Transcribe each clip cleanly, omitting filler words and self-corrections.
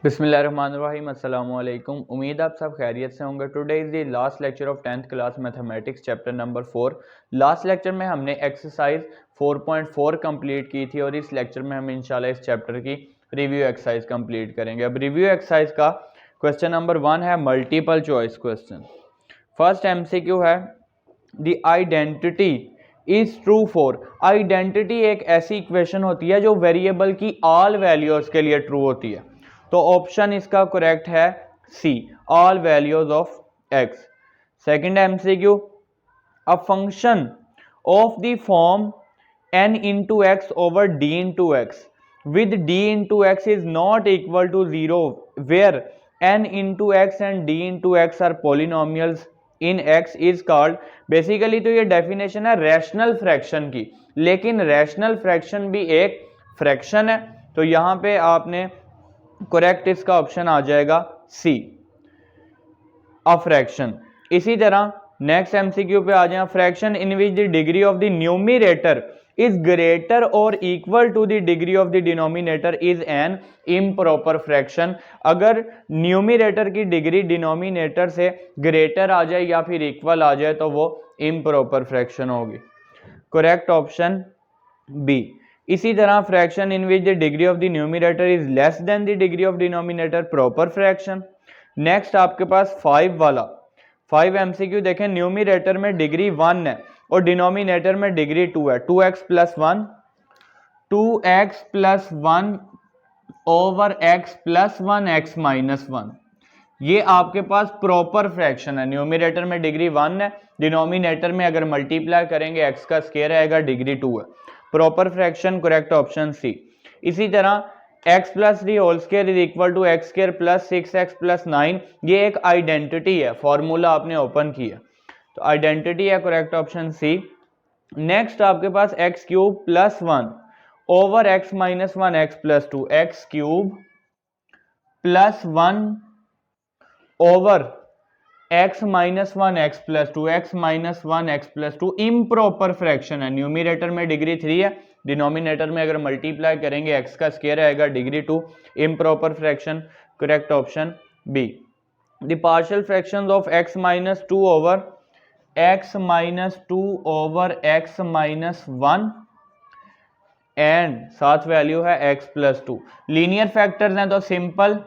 बिस्मिल्लाहिर्रहमानिर्रहीम अस्सलाम वालेकुम। उम्मीद आप सब खैरियत से होंगे। Today is the last lecture of 10th class mathematics chapter number 4। Last lecture में हमने एक्सरसाइज 4.4 कंप्लीट की थी और इस लेक्चर में हम इंशाल्लाह इस चैप्टर की रिव्यू एक्सरसाइज कंप्लीट करेंगे। अब रिव्यू एक्सरसाइज का क्वेश्चन नंबर 1 है multiple choice question. First MCQ है the identity is true for. Identity एक ऐसी इक्वेशन होती है जो वेरिएबल की ऑल वैल्यूज के लिए ट्रू होती है, तो ऑप्शन इसका करेक्ट है C, all values of X. Second MCQ, a function of the form n into x over d into x with d into x is not equal to 0 where n into x and d into x are polynomials in x is called। Basically तो ये definition है rational fraction की, लेकिन rational fraction भी एक fraction है, तो यहां पे आपने करेक्ट इसका ऑप्शन आ जाएगा सी, अ फ्रैक्शन। इसी तरह नेक्स्ट MCQ पे आ जाए, fraction in which the degree of the numerator is greater और equal to the degree of the denominator is an improper fraction. अगर न्यूमिरेटर की डिग्री डिनोमिनेटर से ग्रेटर आ जाए या फिर इक्वल आ जाए तो वो इम्प्रॉपर फ्रैक्शन होगी। Correct option B. इसी तरह fraction in which the degree of the numerator is less than the degree of denominator, proper fraction. Next आपके पास 5 वाला 5 MCQ देखें, न्यूमिरेटर में डिग्री 1 है और डिनोमिनेटर में डिग्री 2 है। 2x plus 1 2x plus 1 over x plus 1 x minus 1, ये आपके पास प्रॉपर फ्रैक्शन है। न्यूमिरेटर में डिग्री 1 है, डिनोमिनेटर में अगर मल्टीप्लाई करेंगे x का स्क्वायर आएगा, डिग्री 2 है, proper fraction. Correct option C. इसी तरह x plus 3 whole square is equal to x square plus 6x plus 9, ये एक आइडेंटिटी है, फॉर्मूला आपने ओपन किया तो आइडेंटिटी है। Correct option C. नेक्स्ट आपके पास x क्यूब plus 1 over x minus 1 x plus 2, x cube plus 1 over x minus 1 x plus 2, x minus 1 x plus 2 improper fraction है। न्यूमिरेटर में डिग्री 3 है, डिनोमिनेटर में अगर मल्टीप्लाई करेंगे x का स्क्वायर आएगा, degree 2, improper fraction. Correct option B. The partial fractions of x minus 2 over x minus 2 over x minus 1 and साथ value है x प्लस 2। लीनियर फैक्टर्स हैं तो simple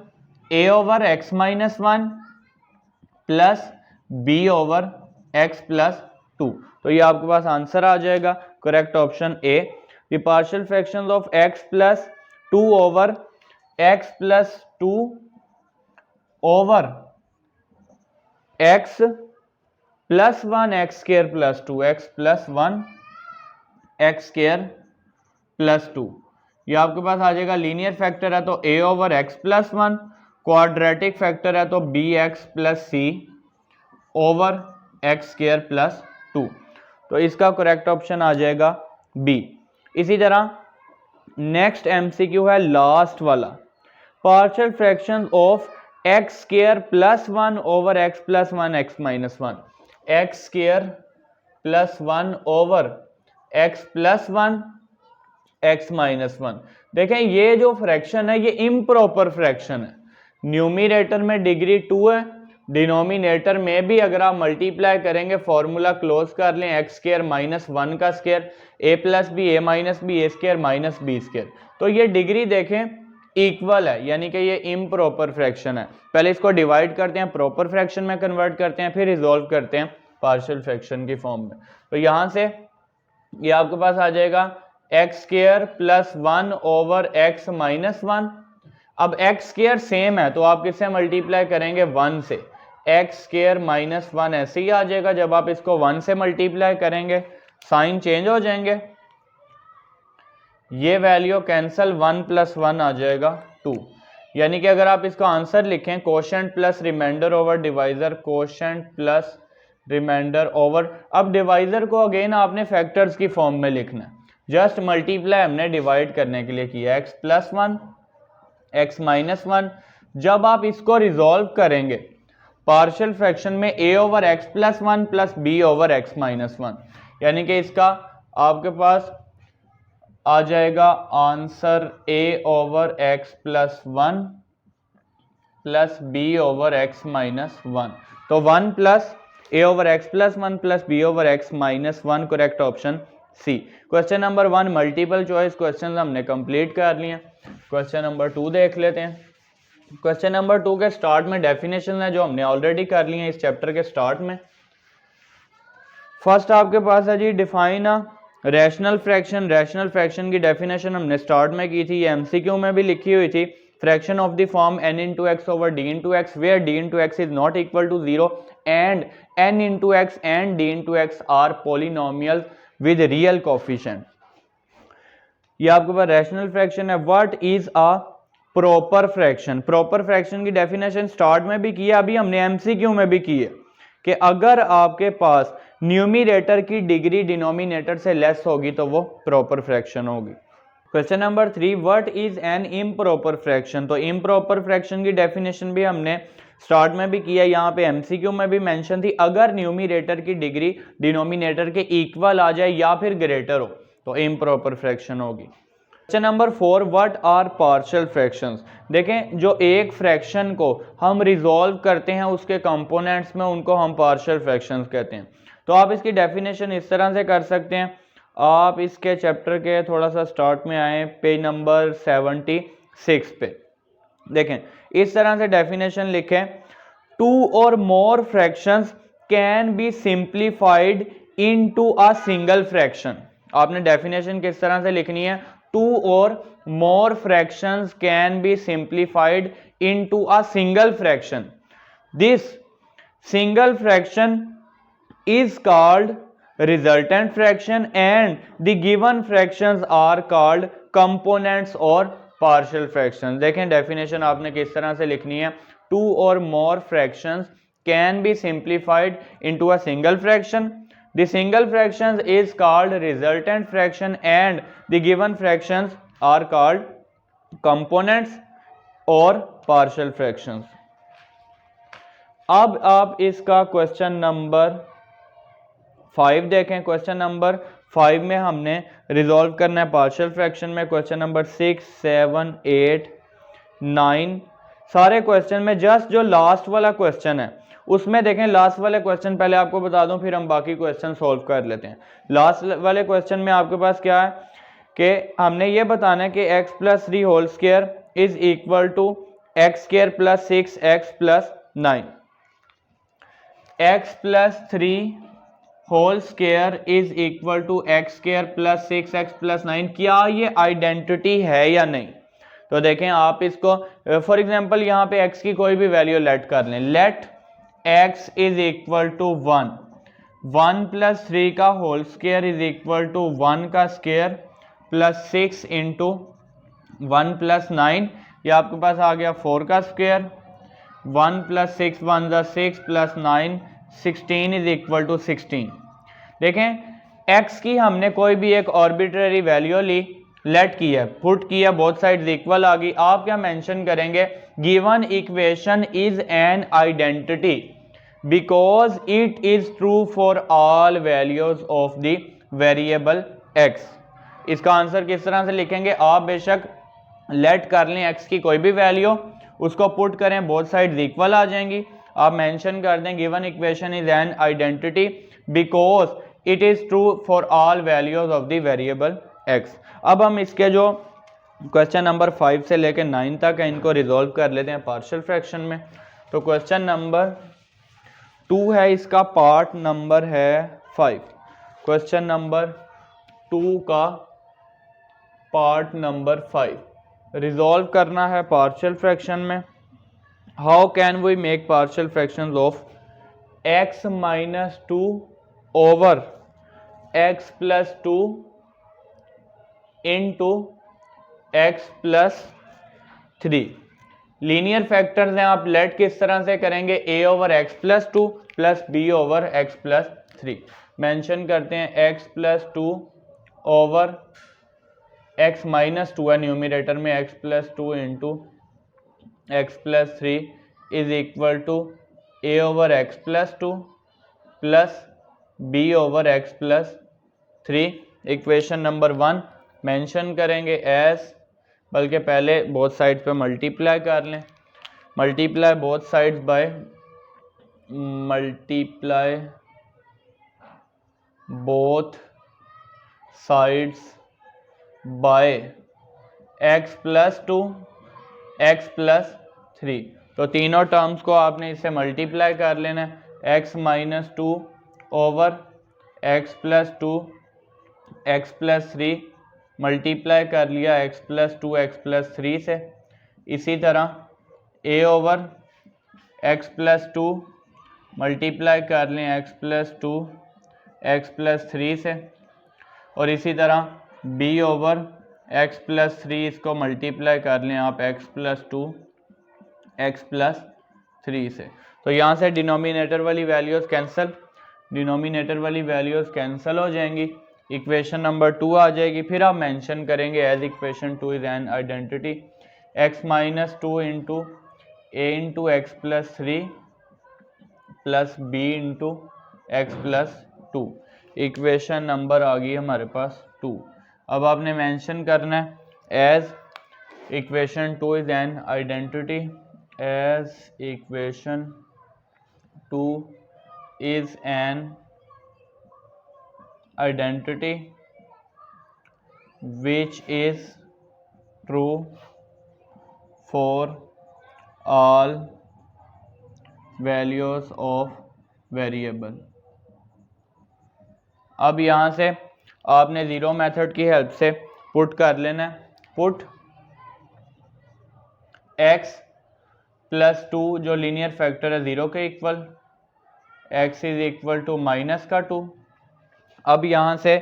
a over x minus 1 plus b over x plus 2, तो ये आपके पास answer आ जाएगा। Correct option A. The partial fractions of x plus 2 over x plus 2 over x plus 1 x square plus 2, x plus 1 x square plus 2, ये आपके पास आ जाएगा। लीनियर फैक्टर है तो a over x plus 1, quadratic factor है तो bx plus c over x square plus 2, तो इसका करेक्ट ऑप्शन आ जाएगा बी। इसी तरह नेक्स्ट MCQ है लास्ट वाला, partial fraction of x square plus 1 over X plus 1 x minus 1, x square plus 1 over X plus 1 x minus 1। देखें ये जो फ्रैक्शन है ये इम्प्रॉपर फ्रैक्शन है। न्यूमिरेटर में डिग्री 2 है, डिनोमिनेटर में भी अगर आप मल्टीप्लाई करेंगे फॉर्मूला क्लोज कर लें, एक्स स्क्वायर माइनस 1 का square a plus B A minus B A square minus B square, तो ये डिग्री देखें इक्वल है, यानी कि ये इम्प्रॉपर फ्रैक्शन है। पहले इसको डिवाइड करते हैं, प्रॉपर फ्रैक्शन में कन्वर्ट करते हैं, फिर रिजोल्व करते हैं पार्शियल फ्रैक्शन की फॉर्म में। तो यहां से ये आपके पास आ जाएगा x square plus 1 over X minus 1। अब एक्स स्क्वायर सेम है तो आप किससे मल्टीप्लाई करेंगे, 1 से, एक्स स्क्वायर माइनस 1 ऐसे ही आ जाएगा। जब आप इसको 1 से मल्टीप्लाई करेंगे साइन चेंज हो जाएंगे, ये वैल्यू कैंसल, 1 प्लस 1 आ जाएगा 2, यानी कि अगर आप इसका आंसर लिखें quotient plus remainder over divisor, quotient plus remainder over, अब डिवाइजर को अगेन आपने फैक्टर्स की फॉर्म में लिखना है, जस्ट मल्टीप्लाई हमने डिवाइड करने के लिए किया, एक्स प्लस 1 एक्स माइनस 1। जब आप इसको रिजॉल्व करेंगे पार्शियल फ्रैक्शन में a over X plus 1 plus B over X minus 1, यानी कि इसका आपके पास आ जाएगा answer a over X plus 1 plus B over X minus 1। तो 1 plus A over X plus 1 plus B over X minus 1, correct option C. Question number 1 multiple choice question हमने complete कर लिए। क्वेश्चन नंबर 2 देख लेते हैं। Question number 2 के start में definition है जो हमने ऑलरेडी कर ली है इस चैप्टर के स्टार्ट में। फर्स्ट आपके पास है जी define a rational fraction. Rational fraction की डेफिनेशन हमने स्टार्ट में की थी, ये एमसीक्यू में भी लिखी हुई थी। Fraction of the form n into x over d into x where d into x is not equal to 0 and n into x and d into x are polynomials with real coefficient। ये आपके पास rational fraction है। What is a proper fraction. Proper fraction की definition start में भी की है, अभी हमने एमसीक्यू में भी की है कि अगर आपके पास न्यूमरेटर की डिग्री डिनोमिनेटर से लेस होगी तो वो प्रॉपर फ्रैक्शन होगी। Question number 3 what is an improper fraction. तो इम्प्रॉपर फ्रैक्शन की डेफिनेशन भी हमने स्टार्ट में भी किया, यहाँ पे एमसीक्यू में भी मेंशन थी। अगर न्यूमरेटर की डिग्री डिनोमिनेटर के इक्वल आ जाए या फिर ग्रेटर हो तो इम्प्रॉपर फ्रैक्शन होगी। Question number 4 what are partial fractions. देखें जो एक फ्रैक्शन को हम रिजॉल्व करते हैं उसके कंपोनेंट्स में, उनको हम पार्शियल फ्रैक्शंस कहते हैं। तो आप इसकी डेफिनेशन इस तरह से कर सकते हैं। आप इसके चैप्टर के थोड़ा सा स्टार्ट में आए, पेज नंबर 76 पे देखें, इस तरह से डेफिनेशन लिखें, 2 और more fractions can be simplified into a single fraction. आपने डेफिनेशन किस तरह से लिखनी है, 2 और more fractions can be simplified into a single fraction. This single fraction is called resultant fraction and the given fractions are called components or partial fractions। देखें definition आपने किस तरह से लिखनी है, 2 or more fractions can be simplified into a single fraction। The single fraction is called resultant fraction and the given fractions are called components or partial fractions। अब आप इसका क्वेश्चन नंबर 5 देखें। क्वेश्चन नंबर 5 में हमने resolve करना है partial fraction में। Question number 6, 7, 8, 9 सारे क्वेश्चन में जस्ट जो लास्ट वाला क्वेश्चन है उसमें देखें, लास्ट वाले क्वेश्चन पहले आपको बता दूं फिर हम बाकी क्वेश्चन सॉल्व कर लेते हैं। लास्ट वाले क्वेश्चन में आपके पास क्या है कि हमने ये बताना है कि x plus 3 whole square is equal to x square plus 6x plus 9। x plus 3 whole square is equal to x square plus 6x plus 9, क्या ये आइडेंटिटी है या नहीं। तो देखें आप इसको फॉर एग्जांपल यहाँ पे x की कोई भी वैल्यू लेट कर लें। Let x is equal to 1, 1 plus 3 का whole square is equal to 1 का स्क्वायर प्लस 6 इंटू 1 प्लस 9, ये आपके पास आ गया 4 का स्क्वायर, 1 प्लस 6 1 ज़ा 6 प्लस 9 16 इज इक्वल टू 16। देखें x की हमने कोई भी एक आर्बिट्रेरी वैल्यू ली, लेट की है, पुट किया, बोथ साइड्स इक्वल आ गई। आप क्या मेंशन करेंगे, given equation is an identity because it is true for all values of the variable x। इसका आंसर किस तरह से लिखेंगे, आप बेशक लेट कर लें x की कोई भी वैल्यू, उसको पुट करें, बोथ साइड्स इक्वल आ जाएंगी। आप मेंशन कर दें given equation is an identity because it is true for all values of the variable x। अब हम इसके जो क्वेश्चन नंबर 5 से लेकर 9 तक है इनको रिजॉल्व कर लेते हैं पार्शियल फ्रैक्शन में। तो क्वेश्चन नंबर 2 है, इसका पार्ट नंबर है 5। क्वेश्चन नंबर 2 का पार्ट नंबर 5 रिजॉल्व करना है पार्शियल फ्रैक्शन में। How can we make partial fractions of x minus 2 over x plus 2 into x plus 3। Linear factors हैं, आप लेट किस तरह से करेंगे, a over x plus 2 plus b over x plus 3। Mention करते हैं x plus 2 over x minus 2 है numerator में, x plus 2 into x plus 3 is equal to a over x plus 2 plus b over x plus 3। Equation number 1 mention करेंगे S, बल्कि पहले both side पे multiply कर लें। Multiply both sides by multiply both sides by x plus 2 x plus 3। तो तीनों terms को आपने इससे मल्टीप्लाई कर लेना है। x minus 2 over x plus 2 x plus 3 multiply कर लिया x प्लस 2 x प्लस 3 से। इसी तरह a over x plus 2 multiply कर लें x प्लस 2 x प्लस 3 से, और इसी तरह b ओवर x प्लस 3 इसको मल्टीप्लाई कर लें आप x प्लस 2 x प्लस 3 से। तो यहाँ से डिनोमिनेटर वाली वैल्यूज़ कैंसिल हो जाएंगी, इक्वेशन नंबर 2 आ जाएगी। फिर आप मेंशन करेंगे as equation 2 is an identity x minus 2 into A into x plus 3 plus B into x plus 2। Equation number आ गई हमारे पास 2। अब आपने मेंशन करना है as equation 2 is an identity, as equation 2 is an identity which is true for all values of variable। अब यहाँ से आपने ज़ीरो मेथड की हेल्प से पुट कर लेना है। पुट x प्लस 2 जो लीनियर फैक्टर है ज़ीरो के इक्वल, x is equal to minus का 2। अब यहाँ से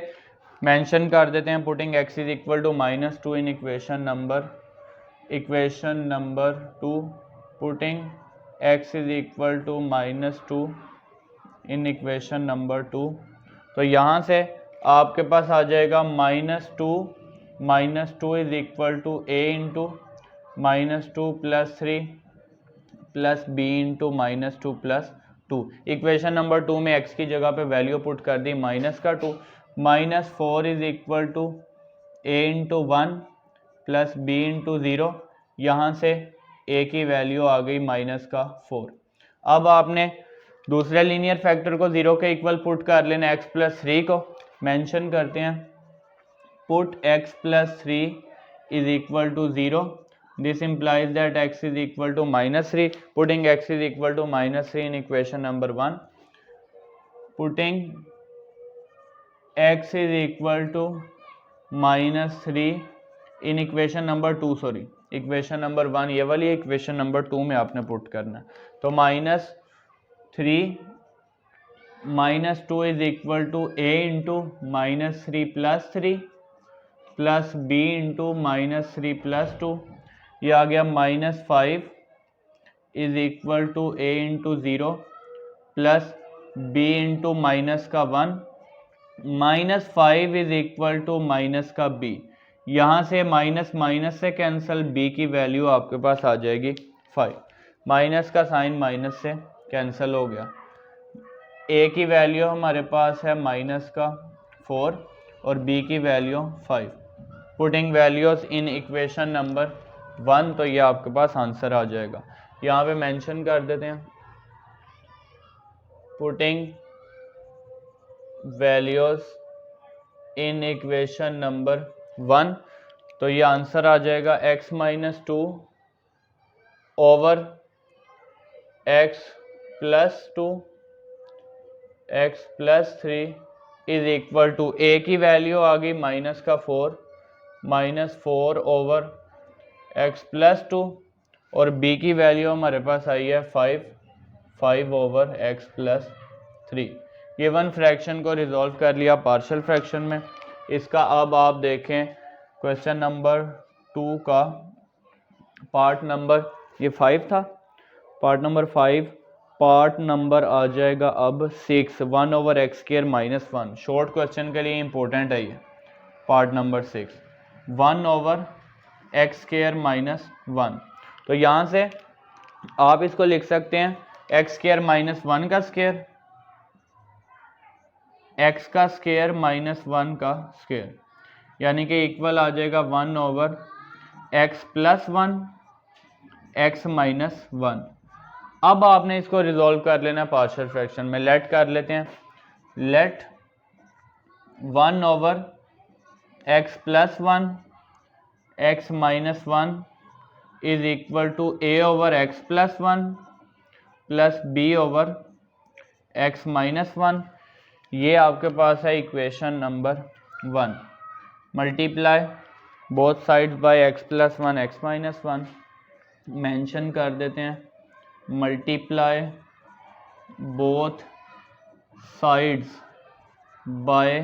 मेंशन कर देते हैं putting x is equal to minus 2 in equation number 2, putting x is equal to minus 2 in equation number 2। तो यहाँ से आपके पास आ जाएगा minus two is equal to a into minus 2 plus 3 plus b into minus 2 plus 2। Equation number 2 में x की जगह पे वैल्यू पुट कर दी माइनस का 2। Minus 4 is equal to a into 1 plus b into 0। यहाँ से a की वैल्यू आ गई माइनस का 4। अब आपने दूसरे लीनियर फैक्टर को 0 के इक्वल पुट कर लेना, x प्लस 3 को मेंशन करते हैं, put x plus 3 is equal to 0। This implies that x is equal to minus 3. Putting x is equal to minus 3 in equation number 1. Putting x is equal to minus 3 in equation number 2, sorry, equation number 1 ये वाली equation number 2 में आपने put करना है। तो minus 2 is equal to a into minus 3 plus b into minus 3 plus 2। ये आ गया minus 5 is equal to a into 0 plus b into minus का 1, minus 5 is equal to minus का b। यहाँ से माइनस माइनस से कैंसिल, b की वैल्यू आपके पास आ जाएगी 5। माइनस का साइन माइनस से कैंसिल हो गया। a की वैल्यू हमारे पास है माइनस का 4 और b की value 5। Putting values in equation number 1, तो ये आपके पास आंसर आ जाएगा। यहाँ पे मेंशन कर देते हैं putting values in equation number 1, तो ये आंसर आ जाएगा x minus 2 over x plus 2 x plus 3 is equal to a की वैल्यू आ गई माइनस का 4, माइनस 4 ओवर x प्लस 2 और b की वैल्यू हमारे पास आई है 5 over x plus 3। Given fraction को रिजॉल्व कर लिया पार्शियल फ्रैक्शन में। इसका अब आप देखें क्वेश्चन नंबर 2 का पार्ट नंबर, ये 5 था, पार्ट नंबर 5, पार्ट नंबर आ जाएगा अब 6, 1 over x square minus 1। Short question के लिए इंपॉर्टेंट है ये part number 6, 1 over x square minus 1। तो यहाँ से आप इसको लिख सकते हैं एक्स स्क्वायर माइनस 1 का स्क्वायर, एक्स का स्क्वायर माइनस 1 का स्क्वायर, यानी कि इक्वल आ जाएगा 1 over X plus 1 x minus 1। अब आपने इसको रिजॉल्व कर लेना पार्शियल फ्रैक्शन में। लेट कर लेते हैं, let 1 over x plus 1 x minus 1 is equal to a over x plus 1 plus b over x minus 1। ये आपके पास है equation number 1। Multiply both side by x plus 1 x minus 1। Mention कर देते हैं, multiply both sides by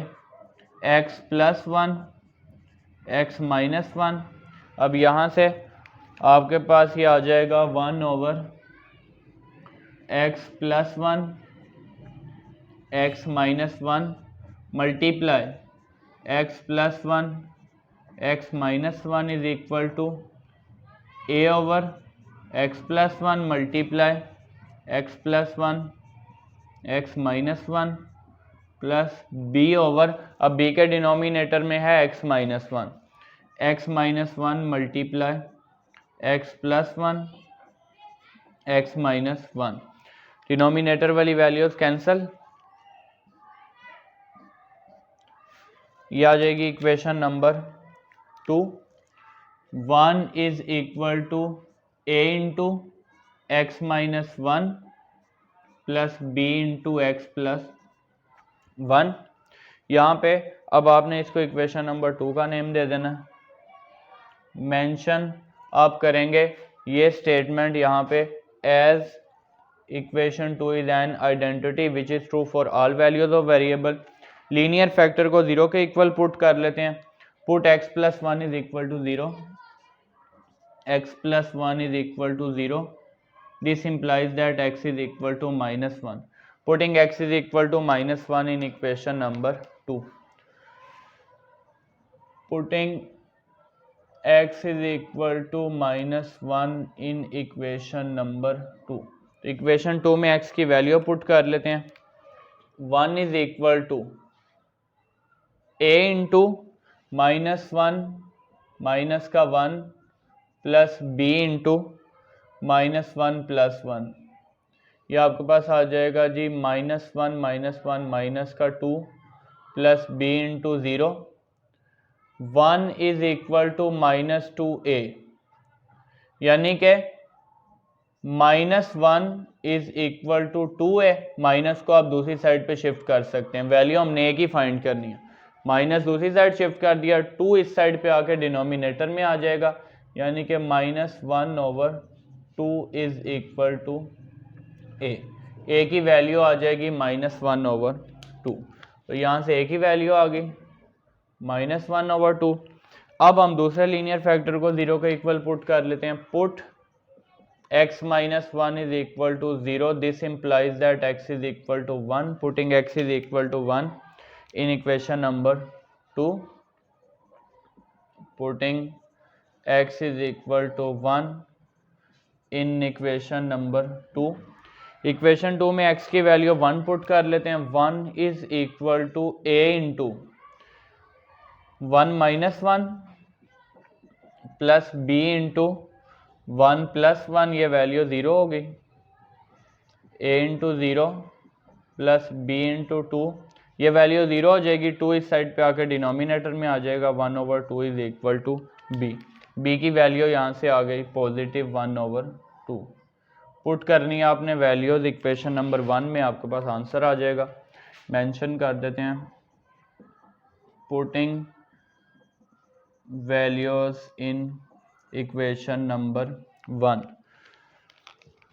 x plus 1 x minus 1। अब यहाँ से आपके पास ये आ जाएगा 1 over x plus 1 x minus 1 multiply x plus 1 x minus 1 is equal to a over x plus 1 multiply x plus 1 x minus 1 plus b over, अब b के denominator में है x minus 1, x minus 1 multiply x plus 1 x minus 1। Denominator वाली values cancel, ये आ जाएगी equation number 2। 1 is equal to a into X minus 1 plus b into x plus 1। यहाँ पे अब आपने इसको इक्वेशन नंबर 2 का नेम दे देना। मेंशन आप करेंगे ये स्टेटमेंट यहाँ पे as equation 2 is an identity which is true for all values of variable. Linear factor को 0 के इक्वल पुट कर लेते हैं। Put x plus 1 is equal to 0, x plus 1 is equal to 0। This implies that x is equal to minus 1. Putting x is equal to minus 1 in equation number 2. Putting x is equal to minus 1 in equation number 2. Equation 2 में x की value put कर लेते हैं। 1 is equal to a into minus 1 minus का 1 plus b into minus 1 plus 1। यह आपके पास आ जाएगा जी माइनस 1 माइनस का 2 plus b into 0। 1 is equal to minus 2a, यानी कि minus 1 is equal to 2a। Minus को आप दूसरी साइड पे शिफ्ट कर सकते हैं, वैल्यू हमने एक ही फाइंड करनी है। माइनस दूसरी साइड शिफ्ट कर दिया, 2 इस साइड पे आके डिनोमिनेटर में आ जाएगा, यानी कि minus 1 over 2 is equal to A की वैल्यू आ जाएगी माइनस 1 ओवर 2। तो यहाँ से ए की वैल्यू आ गई माइनस 1 ओवर 2। अब हम दूसरे लीनियर फैक्टर को 0 के इक्वल पुट कर लेते हैं। Put x minus 1 is equal to 0। This implies that x is equal to 1। Putting x is equal to 1 in equation number 2। Putting x is equal to 1 in equation number 2। Equation 2 में x की value 1 put कर लेते हैं। 1 is equal to a into 1 minus 1 plus b into 1 plus 1, ये value 0 हो गई। a into 0 plus b into 2, ये value 0 हो जाएगी। 2 इस साइड पे आके डिनोमिनेटर में आ जाएगा। 1 over 2 is equal to b की वैल्यू यहाँ से आ गई पॉजिटिव 1 ओवर 2। पुट करनी है आपने वैल्यूज इक्वेशन नंबर 1 में, आपके पास आंसर आ जाएगा। मेंशन कर देते हैं, putting values in equation number 1।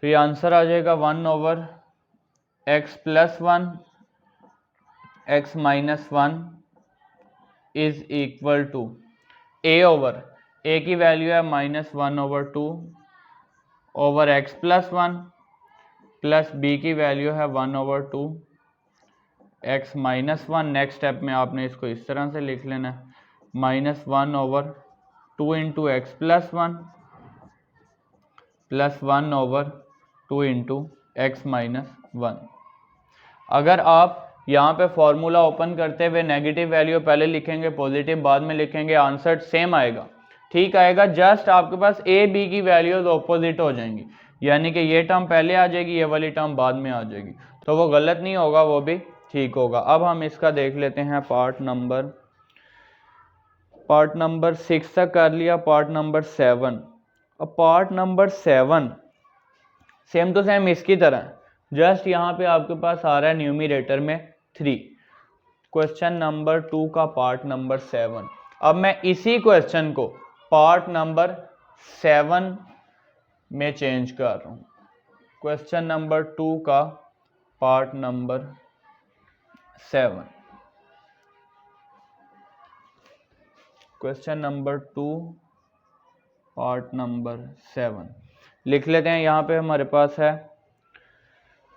तो ये आंसर आ जाएगा 1 over x plus 1 x minus 1 is equal to a over, a की वैल्यू है minus 1 over 2 over x plus 1 plus b की वैल्यू है 1 over 2 x minus 1। Next step में आपने इसको इस तरह से लिख लेना है, minus 1 over 2 into x plus 1 plus 1 over 2 into X minus 1। अगर आप यहाँ पे फॉर्मूला ओपन करते हुए नेगेटिव वैल्यू पहले लिखेंगे, पॉजिटिव बाद में लिखेंगे, आंसर सेम आएगा। ठीक आएगा, जस्ट आपके पास ए बी की वैल्यूज ऑपोजिट हो जाएंगी, यानी कि ये टर्म पहले आ जाएगी, ये वाली टर्म बाद में आ जाएगी, तो वो गलत नहीं होगा, वो भी ठीक होगा। अब हम इसका देख लेते हैं पार्ट नंबर 6 तक कर लिया, पार्ट नंबर 7। अब part number 7 same to same इसकी तरह, जस्ट यहाँ पे आपके पास आ रहा है न्यूमरेटर में 3। क्वेश्चन नंबर 2 का पार्ट नंबर 7। अब मैं इसी क्वेश्चन को पार्ट नंबर 7 में चेंज कर रहा हूँ। क्वेश्चन नंबर 2 का part number 7। Question number 2 part number 7 लिख लेते हैं। यहाँ पे हमारे पास है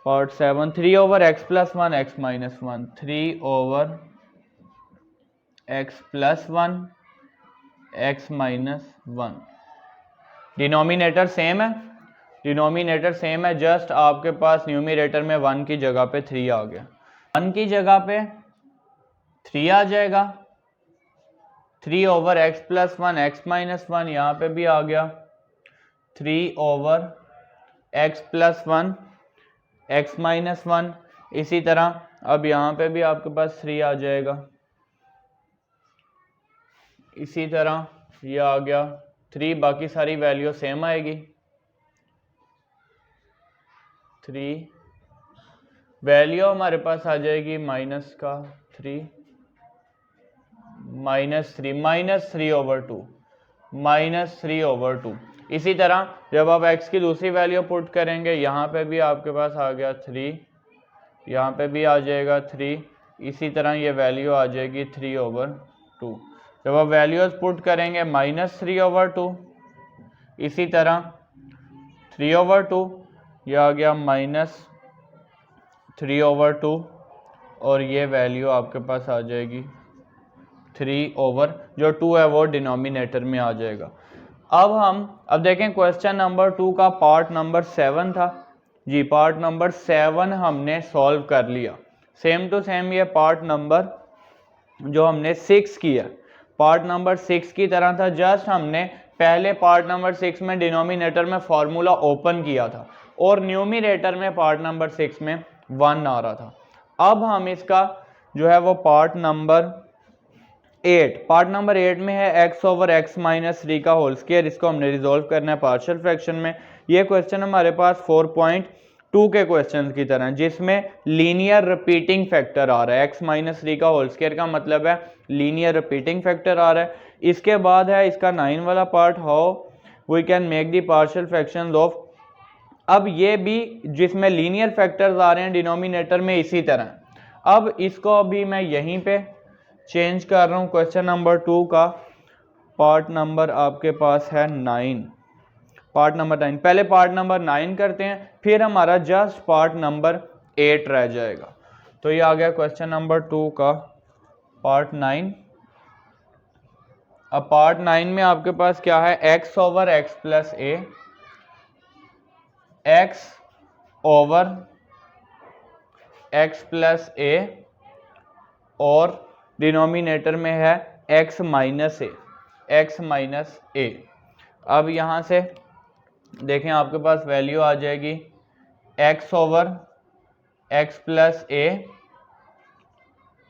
part 7, 3/x+1 x - 1, 3/x+1 x - 1। Denominator same है, जस्ट आपके पास न्यूमरेटर में 1 की जगह पे 3 आ गया, 1 की जगह पे 3 आ जाएगा, 3/x+1 x - 1 यहाँ पे भी आ गया, 3/x+1 x - 1। इसी तरह अब यहाँ पे भी आपके पास 3 आ जाएगा, इसी तरह ये आ गया 3, बाकी सारी वैल्यू सेम आएगी। 3 वैल्यू हमारे पास आ जाएगी -3 -3/2। इसी तरह जब आप x की दूसरी वैल्यू पुट करेंगे, यहाँ पे भी आपके पास आ गया 3, यहाँ पे भी आ जाएगा 3, इसी तरह ये वैल्यू आ जाएगी 3/2। जब आप वैल्यूज पुट करेंगे -3/2, इसी तरह 3/2, यह आ गया -3/2, और ये वैल्यू आपके पास आ जाएगी 3/2 है वो डिनोमिनेटर में आ जाएगा। अब देखें क्वेश्चन नंबर 2 का पार्ट नंबर 7 था जी, पार्ट नंबर 7 हमने सॉल्व कर लिया। सेम टू सेम ये पार्ट नंबर जो हमने 6 किया, पार्ट नंबर 6 की तरह था, जस्ट हमने पहले पार्ट नंबर 6 में डिनोमिनेटर में फॉर्मूला ओपन किया था और न्यूमरेटर में पार्ट नंबर 6 में 1 आ रहा था। अब हम इसका जो है वो पार्ट नंबर 8 में है x/x - 3 का होल स्क्वायर, इसको हमने रिजोल्व करना है पार्शियल फ्रैक्शन में। ये क्वेश्चन हमारे पास 4.2 के क्वेश्चन की तरह, जिसमें लीनियर रिपीटिंग फैक्टर आ रहा है, x - 3 का होल स्क्वायर का मतलब है लीनियर रिपीटिंग फैक्टर आ रहा है। इसके बाद है इसका 9 वाला part, how we can make the partial fraction of. अब ये भी जिसमें लीनियर फैक्टर्स आ रहे हैं डिनोमिनेटर में, इसी तरह अब इसको अभी मैं यहीं पे चेंज कर रहा हूँ। क्वेश्चन नंबर 2 का पार्ट नंबर आपके पास है 9, पार्ट नंबर 9। पहले पार्ट नंबर 9 करते हैं, फिर हमारा जस्ट पार्ट नंबर 8 रह जाएगा। तो ये आ गया क्वेश्चन नंबर 2 का पार्ट 9। अब पार्ट 9 में आपके पास क्या है, x/x + a, x/x + a, और डिनोमिनेटर में है x - a। अब यहाँ से देखें आपके पास वैल्यू आ जाएगी x/x + a,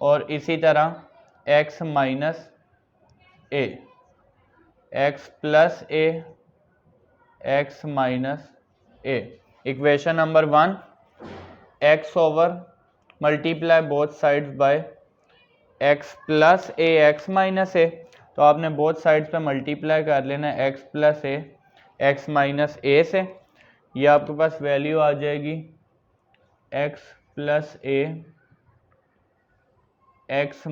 और इसी तरह x - a, x + a, x - a। Equation number 1, x/ multiply both sides by x + a x - a, तो आपने बोथ साइड्स पे मल्टीप्लाई कर लेना है x + a x - a से। ये आपके पास वैल्यू आ जाएगी x + a x -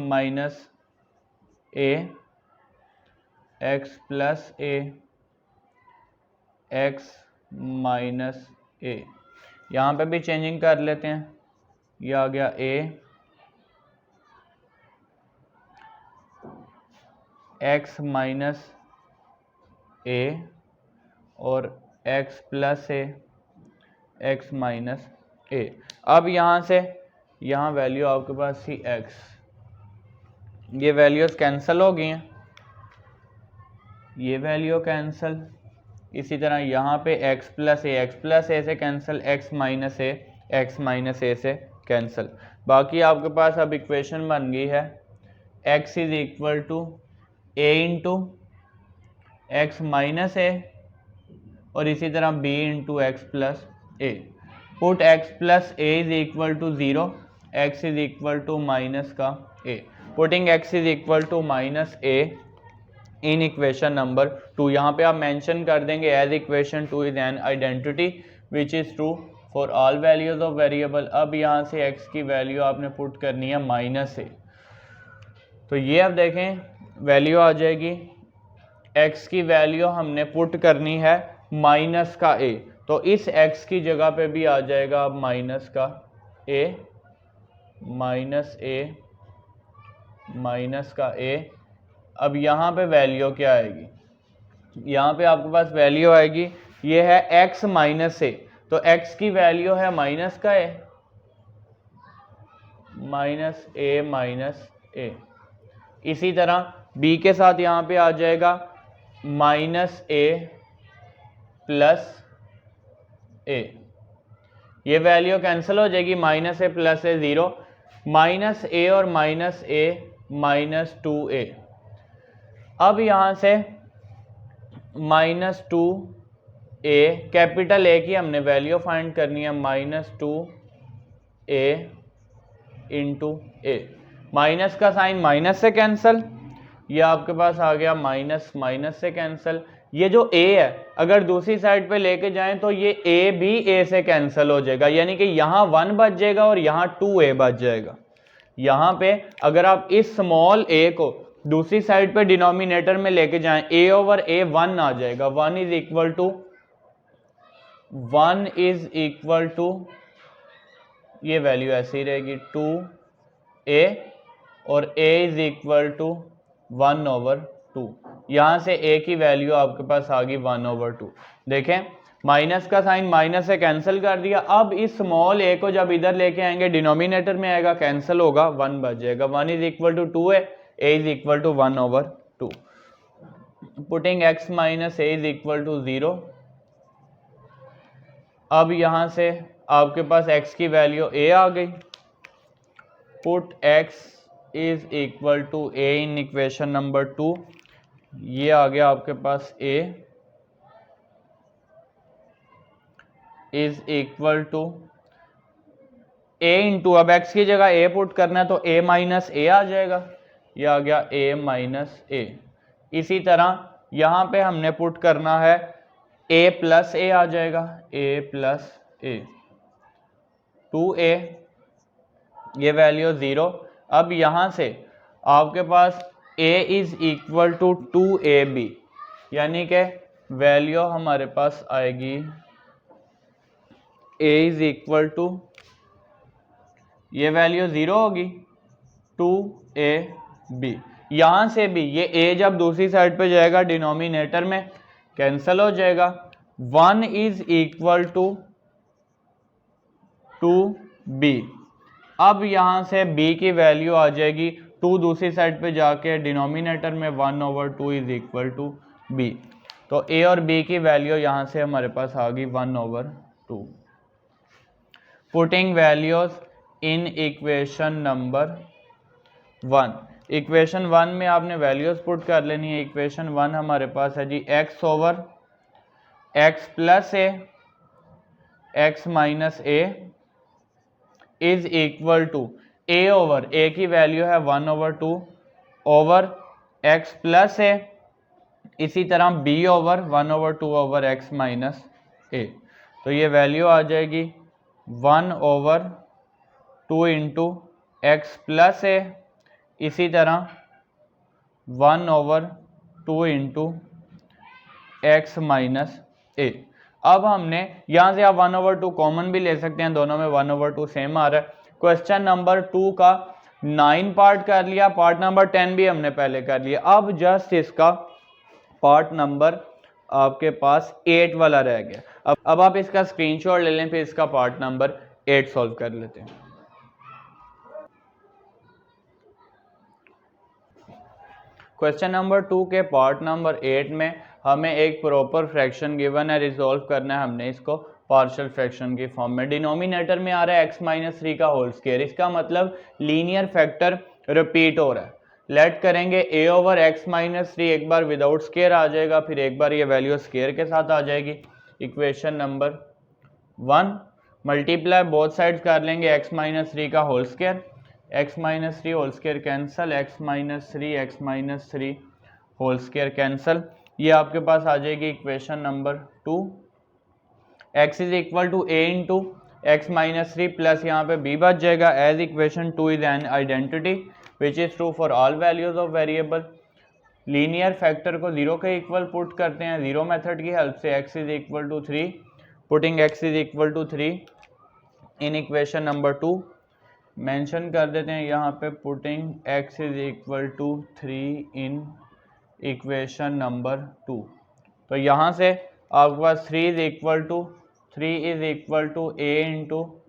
a, x + a x - a। यहाँ पे भी चेंजिंग कर लेते हैं, ये आ गया a x - a और x + a x - a। अब यहाँ से यहाँ वैल्यू आपके पास थी x, ये वैल्यूज कैंसिल हो गई हैं, ये वैल्यू कैंसिल, इसी तरह यहाँ पे x प्लस ए से कैंसिल, x माइनस ए से कैंसिल। बाकी आपके पास अब इक्वेशन बन गई है x is equal to a into X minus A और इसी तरह b into x plus A. Put x plus A is equal to 0, x is equal to minus का a। Putting x is equal to minus a in equation number 2। यहाँ पे आप mention कर देंगे as equation 2 is an identity which is true for all values of variable. अब यहाँ से x की वैल्यू आपने पुट करनी है माइनस ए, तो ये अब देखें वैल्यू आ जाएगी, x की वैल्यू हमने पुट करनी है माइनस का a, तो इस x की जगह पे भी आ जाएगा अब माइनस का a, माइनस का a। अब यहाँ पे वैल्यू क्या आएगी, यहाँ पे आपके पास वैल्यू आएगी, ये है x माइनस ए, तो x की वैल्यू है माइनस का a, माइनस ए। इसी तरह b के साथ यहाँ पे आ जाएगा माइनस ए प्लस ए, ये वैल्यू कैंसिल हो जाएगी, minus A plus A 0, minus A और माइनस ए माइनस 2a। अब यहाँ से माइनस 2a, कैपिटल ए की हमने वैल्यू फाइंड करनी है, माइनस 2a इंटू ए। माइनस का साइन माइनस से कैंसिल, ये आपके पास आ गया माइनस से कैंसिल। ये जो a है अगर दूसरी साइड पे लेके जाएं तो ये a भी a से कैंसिल हो जाएगा, यानी कि यहाँ 1 बच जाएगा और यहाँ 2a बच जाएगा। यहाँ पे अगर आप इस स्मॉल a को दूसरी साइड पे डिनोमिनेटर में लेके जाएं, a ओवर a 1 आ जाएगा, 1 इज इक्वल टू ये वैल्यू ऐसी रहेगी 2a और a is equal to 1 over 2। यहाँ से a की वैल्यू आपके पास आ गई 1 ओवर 2। देखें माइनस का साइन माइनस से कैंसिल कर दिया, अब इस स्मॉल a को जब इधर लेके आएंगे डिनोमिनेटर में आएगा, कैंसिल होगा, 1 बच जाएगा, 1 is equal to 2a, a is equal to 1 over 2। Putting x minus a is equal to 0। अब यहाँ से आपके पास x की वैल्यू a आ गई, put x is equal to a in equation number 2, ये आ गया आपके पास a is equal to a into, अब x की जगह a पुट करना है तो a माइनस a आ जाएगा, ये आ गया a माइनस a। इसी तरह यहाँ पे हमने पुट करना है a प्लस a आ जाएगा, a प्लस a, 2a, ये वैल्यू 0। अब यहाँ से आपके पास a is equal to 2ab, यानी कि वैल्यू हमारे पास आएगी a इज इक्वल टू, ये वैल्यू 0 होगी, 2ab। यहाँ से भी ये a जब दूसरी साइड पे जाएगा डिनोमिनेटर में कैंसिल हो जाएगा, 1 इज इक्वल टू 2b। अब यहाँ से b की वैल्यू आ जाएगी, 2 दूसरी साइड पे जाके डिनोमिनेटर में 1 over 2 is equal to b, तो a और b की वैल्यू यहाँ से हमारे पास आ गई 1 over 2। Putting values in equation number 1, equation 1 में आपने वैल्यूज पुट कर लेनी है। इक्वेशन 1 हमारे पास है जी x over x plus A, x minus A is equal to a over a की वैल्यू है 1 over 2 over x plus A, इसी तरह b over 1 over 2 over x minus A, तो ये वैल्यू आ जाएगी 1 over 2 into x plus A, इसी तरह 1 over 2 into X minus A. अब हमने यहाँ से आप 1 ओवर 2 कॉमन भी ले सकते हैं, दोनों में 1 ओवर 2 सेम आ रहा है। क्वेश्चन नंबर 2 का 9 पार्ट कर लिया, पार्ट नंबर 10 भी हमने पहले कर लिया। अब जस्ट इसका पार्ट नंबर आपके पास 8 वाला रह गया। अब आप इसका स्क्रीनशॉट ले लें, फिर इसका पार्ट नंबर 8 सॉल्व कर लेते हैं। क्वेश्चन नंबर 2 के पार्ट नंबर 8 में हमें एक प्रॉपर फ्रैक्शन गिवन है, रिजॉल्व करना है हमने इसको पार्शियल फ्रैक्शन की फॉर्म में। डिनोमिनेटर में आ रहा है x-3 का होल स्क्वायर, इसका मतलब लीनियर फैक्टर रिपीट हो रहा है। लेट करेंगे a ओवर x-3, एक बार विदाउट स्क्वायर आ जाएगा, फिर एक बार ये वैल्यू स्क्वायर के साथ आ जाएगी। Equation number 1 multiply both sides कर लेंगे x-3 का whole square, x-3 whole square cancel, x-3 whole square cancel. ये आपके पास आ जाएगी equation number 2। x is equal to a into x-3 plus यहाँ पे b बच जाएगा, as equation 2 is an identity which is true for all values of variable. Linear factor को जीरो के इक्वल पुट करते हैं जीरो मेथड की help से, x is equal to 3, putting x is equal to 3 in equation number 2 mention कर देते हैं यहाँ पे, putting x is equal to 3 in equation number 2। तो यहाँ से आपके पास 3 is equal to a into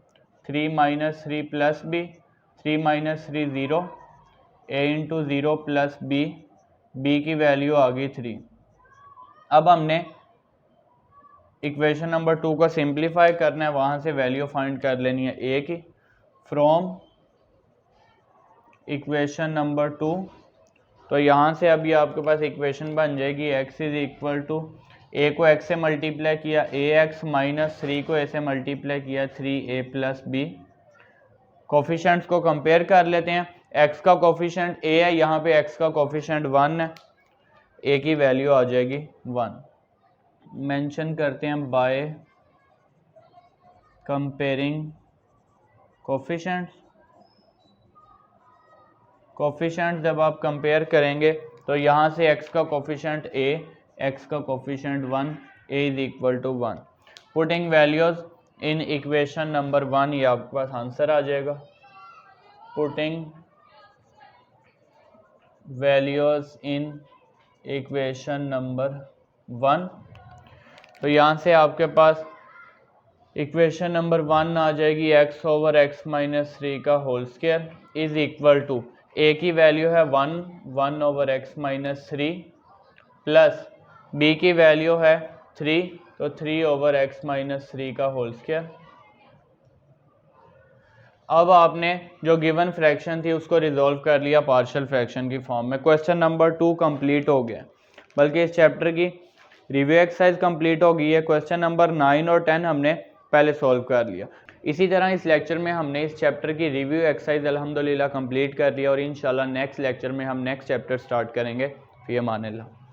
3 minus 3 plus b, 3 minus 3 0, a into 0 plus b की वैल्यू आ गई 3। अब हमने इक्वेशन नंबर 2 को सिंप्लीफाई करना है, वहाँ से वैल्यू फाइंड कर लेनी है a की फ्रॉम इक्वेशन नंबर 2। तो यहाँ से अभी आपके पास इक्वेशन बन जाएगी x is equal to a को x से मल्टीप्लाई किया ax माइनस 3 को a से मल्टीप्लाई किया 3a प्लस b। कोफिशेंट्स को कंपेयर कर लेते हैं, x का कोफिशेंट a है, यहाँ पे x का कोफिशेंट 1 है, a की वैल्यू आ जाएगी 1। मेंशन करते हैं बाय कंपेयरिंग कोफिशेंट जब आप कंपेयर करेंगे तो यहाँ से x का कोफिशेंट a, x का coefficient 1, a is equal to 1। Putting values in equation number 1, ये आपके पास आंसर आ जाएगा। Putting values in equation number 1, तो यहाँ से आपके पास इक्वेशन नंबर 1 आ जाएगी x ओवर x-3 का whole square is equal to a की वैल्यू है 1 ओवर x-3 प्लस b की वैल्यू है 3, तो 3 ओवर x-3 का होल स्क्वायर। अब आपने जो गिवन फ्रैक्शन थी उसको रिजॉल्व कर लिया पार्शियल फ्रैक्शन की फॉर्म में। क्वेश्चन नंबर 2 कंप्लीट हो गया, बल्कि इस चैप्टर की रिव्यू एक्सरसाइज कंप्लीट हो गई है। क्वेश्चन नंबर 9 और 10 हमने पहले सॉल्व कर लिया। इसी तरह इस लेक्चर में हमने इस चैप्टर की रिव्यू एक्सरसाइज अल्हम्दुलिल्लाह कंप्लीट कर लिया और इंशाल्लाह नेक्स्ट लेक्चर में हम नेक्स्ट चैप्टर स्टार्ट करेंगे। फ़ी अमानिल्लाह।